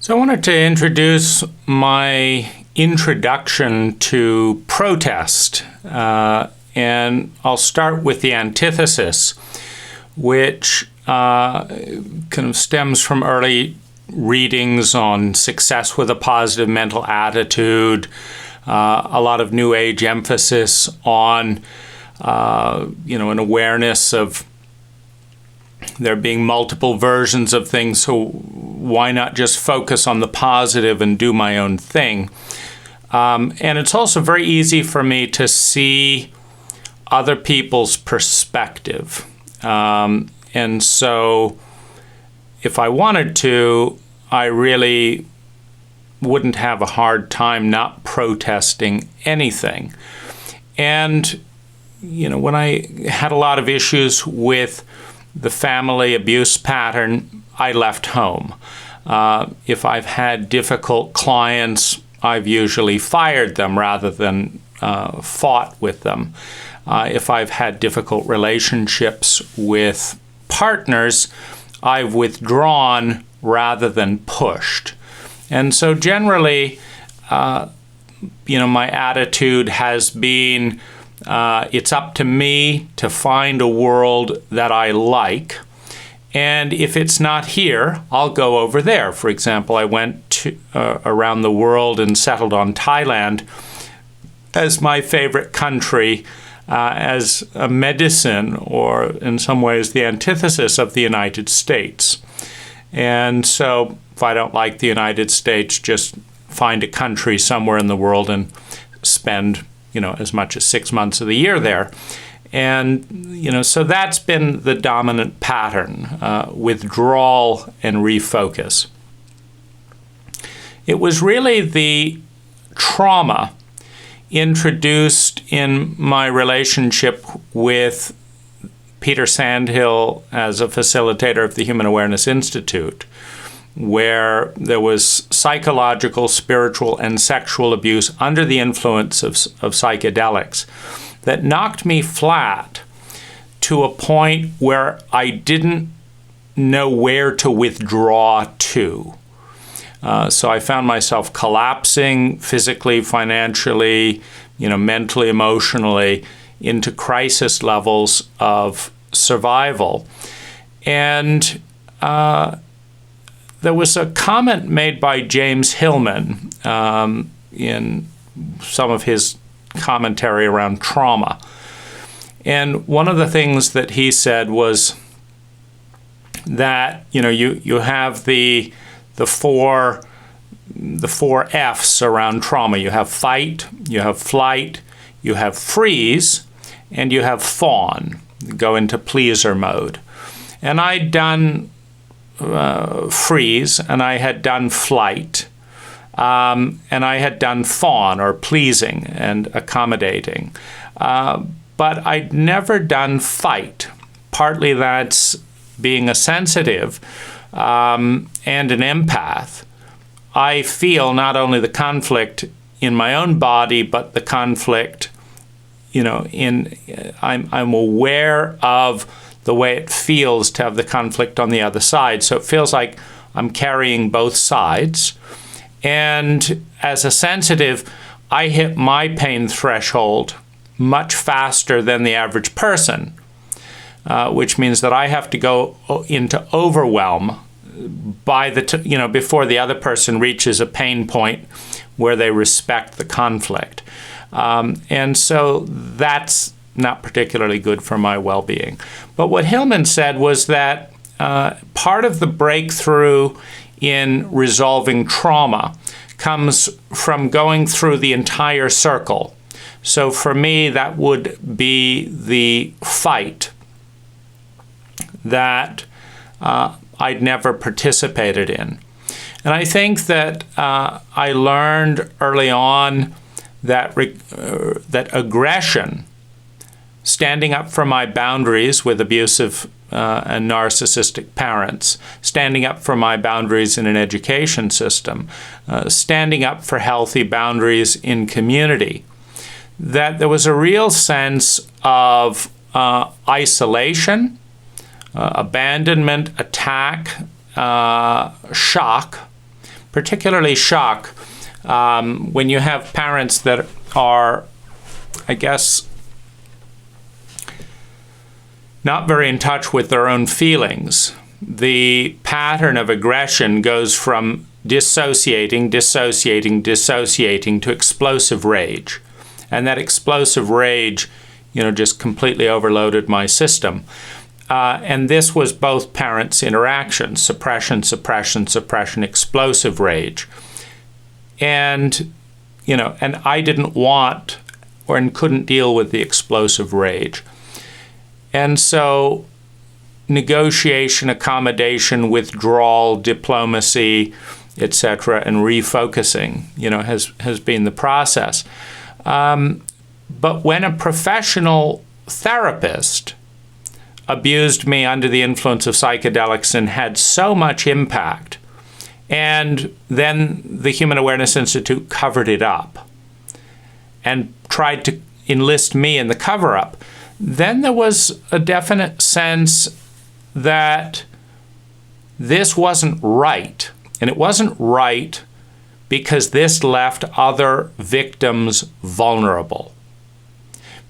So I wanted to introduce my introduction to protest, and I'll start with the antithesis, which kind of stems from early readings on success with a positive mental attitude, a lot of New Age emphasis on, an awareness of there being multiple versions of things, so why not just focus on the positive and do my own thing? And it's also very easy for me to see other people's perspective. And so if I wanted to, I really wouldn't have a hard time not protesting anything. And, when I had a lot of issues with the family abuse pattern, I left home. If I've had difficult clients, I've usually fired them rather than fought with them. If I've had difficult relationships with partners, I've withdrawn rather than pushed. And so generally, my attitude has been, it's up to me to find a world that I like. And if it's not here, I'll go over there. For example, I went around the world and settled on Thailand as my favorite country, as a medicine, or in some ways the antithesis of the United States. And so if I don't like the United States, just find a country somewhere in the world and spend as much as 6 months of the year there. And, so that's been the dominant pattern, withdrawal and refocus. It was really the trauma introduced in my relationship with Peter Sandhill as a facilitator of the Human Awareness Institute, where there was psychological, spiritual, and sexual abuse under the influence of psychedelics that knocked me flat to a point where I didn't know where to withdraw to. So I found myself collapsing physically, financially, mentally, emotionally, into crisis levels of survival. And there was a comment made by James Hillman in some of his commentary around trauma. And one of the things that he said was that, you have the four F's around trauma. You have fight, you have flight, you have freeze, and you have fawn. Go into pleaser mode. And I'd done freeze, and I had done flight, and I had done fawn, or pleasing and accommodating. But I'd never done fight. Partly that's being a sensitive and an empath. I feel not only the conflict in my own body, but the conflict, I'm aware of the way it feels to have the conflict on the other side. So it feels like I'm carrying both sides. And as a sensitive, I hit my pain threshold much faster than the average person, which means that I have to go into overwhelm by before the other person reaches a pain point where they respect the conflict. And so that's not particularly good for my well-being. But what Hillman said was that part of the breakthrough in resolving trauma comes from going through the entire circle. So for me, that would be the fight that I'd never participated in. And I think that I learned early on that aggression, standing up for my boundaries with abusive and narcissistic parents, standing up for my boundaries in an education system, standing up for healthy boundaries in community, that there was a real sense of isolation, abandonment, attack, shock, particularly shock when you have parents that are, I guess, not very in touch with their own feelings. The pattern of aggression goes from dissociating to explosive rage. And that explosive rage, just completely overloaded my system. And this was both parents' interactions, suppression, explosive rage. And, and I didn't want and couldn't deal with the explosive rage. And so negotiation, accommodation, withdrawal, diplomacy, etc., and refocusing, has been the process. But when a professional therapist abused me under the influence of psychedelics and had so much impact, and then the Human Awareness Institute covered it up and tried to enlist me in the cover-up, then there was a definite sense that this wasn't right. And it wasn't right because this left other victims vulnerable.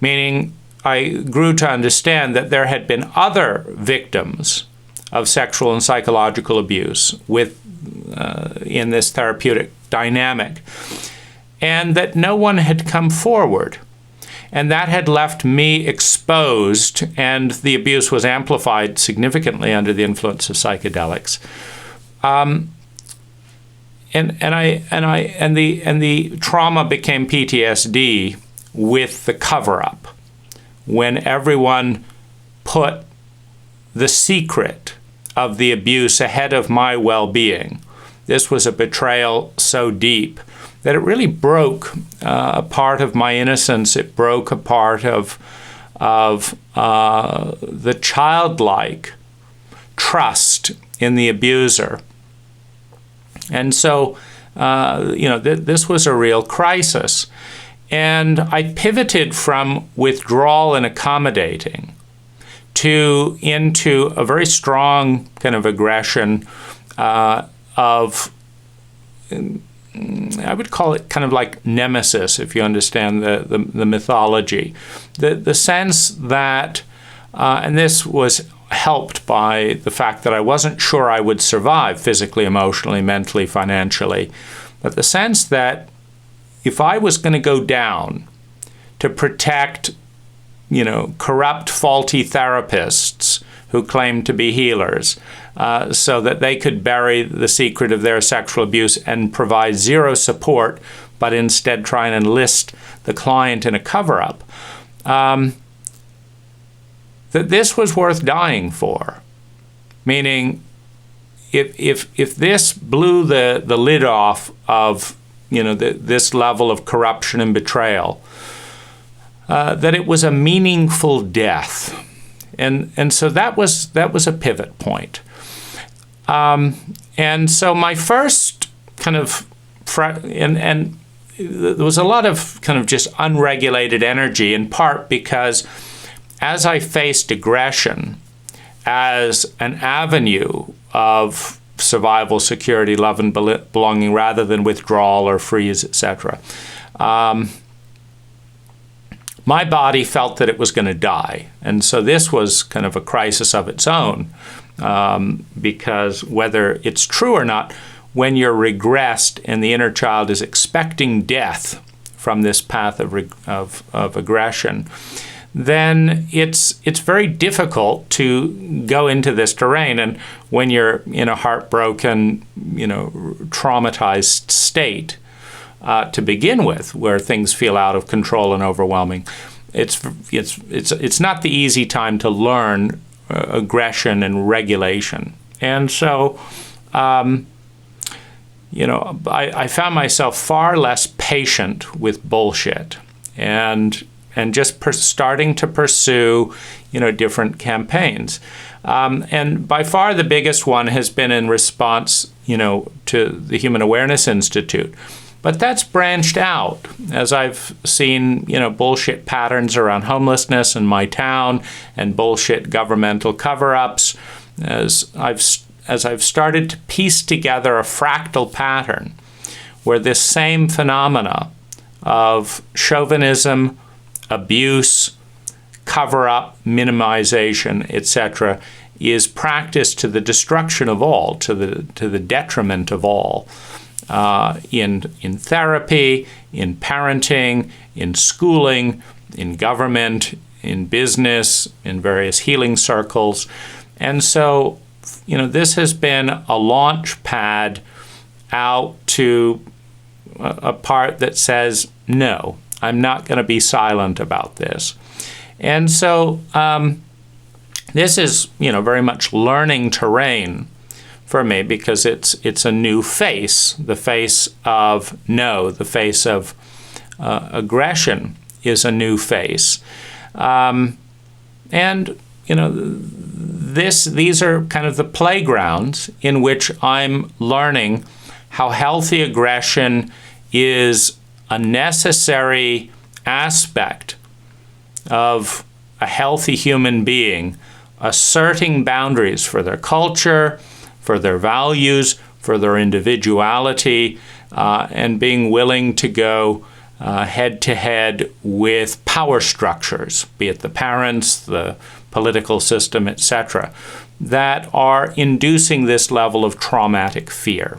Meaning, I grew to understand that there had been other victims of sexual and psychological abuse in this therapeutic dynamic, and that no one had come forward. And that had left me exposed, and the abuse was amplified significantly under the influence of psychedelics. And the trauma became PTSD with the cover-up, when everyone put the secret of the abuse ahead of my well-being. This was a betrayal so deep that it really broke a part of my innocence. It broke a part of the childlike trust in the abuser. And so, this was a real crisis. And I pivoted from withdrawal and accommodating into a very strong kind of aggression of, I would call it kind of like nemesis, if you understand the mythology. The sense that, and this was helped by the fact that I wasn't sure I would survive physically, emotionally, mentally, financially, but the sense that if I was going to go down to protect, corrupt, faulty therapists who claimed to be healers, so that they could bury the secret of their sexual abuse and provide zero support, but instead try and enlist the client in a cover-up, that this was worth dying for. Meaning, if this blew the lid off of this level of corruption and betrayal, that it was a meaningful death, and so that was a pivot point. And so my first kind of and there was a lot of kind of just unregulated energy, in part because as I faced aggression as an avenue of survival, security, love, and belonging, rather than withdrawal or freeze, etc., my body felt that it was going to die. And so this was kind of a crisis of its own, because whether it's true or not, when you're regressed and the inner child is expecting death from this path of aggression, then it's very difficult to go into this terrain. And when you're in a heartbroken, traumatized state to begin with, where things feel out of control and overwhelming, it's not the easy time to learn aggression and regulation. And so, I found myself far less patient with bullshit, and just starting to pursue, different campaigns. And by far the biggest one has been in response, to the Human Awareness Institute. But that's branched out as I've seen, bullshit patterns around homelessness in my town and bullshit governmental cover-ups, as I've as I've started to piece together a fractal pattern where this same phenomena of chauvinism, abuse, cover-up, minimization, etc., is practiced to the destruction of all, to the detriment of all, in therapy, in parenting, in schooling, in government, in business, in various healing circles. And so, this has been a launch pad out to a part that says, no, I'm not going to be silent about this. And so this is, very much learning terrain for me, because it's a new face. The face of no, the face of aggression is a new face. And, these are kind of the playgrounds in which I'm learning how healthy aggression is a necessary aspect of a healthy human being asserting boundaries for their culture, for their values, for their individuality, and being willing to go head-to-head with power structures, be it the parents, the political system, etc., that are inducing this level of traumatic fear.